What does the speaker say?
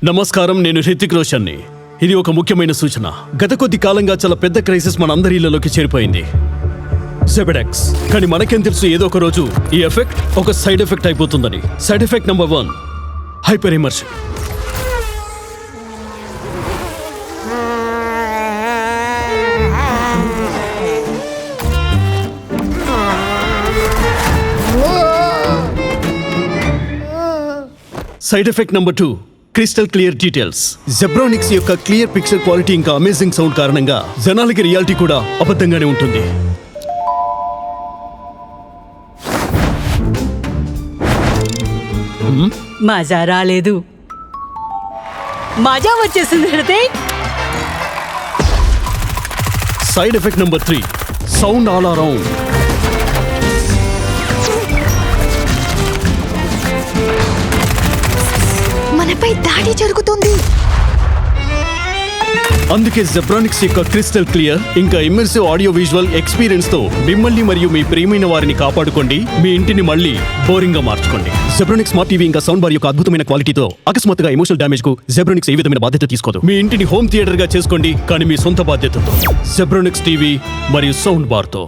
నమస్కారం, నేను హృతిక్ రోషన్ని. ఇది ఒక ముఖ్యమైన సూచన. గత కొద్ది కాలంగా చాలా పెద్ద క్రైసిస్ మన అందరి ఇళ్లలోకి చేరిపోయింది, జెబెడెక్స్. కానీ మనకేం తెలుసు, ఏదో ఒక రోజు ఈ ఎఫెక్ట్ ఒక సైడ్ ఎఫెక్ట్ అయిపోతుందని. Side effect number 1, hyper immersion. Side effect number 2, crystal clear details. Zebronics యొక్క క్లియర్ పిక్చర్ క్వాలిటీ ఇంకా అమేజింగ్ సౌండ్ కారణంగా జనాలకి రియాలిటీ కూడా అబద్ధంగానే ఉంటుంది. మజా రాలేదు, మజా వచ్చేసింది Hrithik. Side effect number 3, sound all around. మనపై దాడి జరుగుతుంది. అందుకే జెబ్రానిక్స్ యొక్క క్రిస్టల్ క్లియర్ ఇంకా ఇమ్మర్సివ్ ఆడియో విజువల్ ఎక్స్పీరియన్స్ తో మిమ్మల్ని మరియు మీ ప్రియమైన వారిని కాపాడుకోండి, మీ ఇంటిని మళ్ళీ బోరింగ్ గా మార్చుకోండి. జెబ్రానిక్స్ స్మార్ట్ టీవీ ఇంకా సౌండ్ బార్ యొక్క అద్భుతమైన క్వాలిటీతో అకస్మాత్తుగా ఎమోషనల్ డ్యామేజ్ కు జెబ్రానిక్స్ ఏ విధమైన బాధ్యత తీసుకోదు. మీ ఇంటిని హోమ్ థియేటర్ గా చేసుకోండి, కానీ మీ సొంత బాధ్యతతో. జెబ్రానిక్స్ టీవీ మరియు సౌండ్ బార్ తో.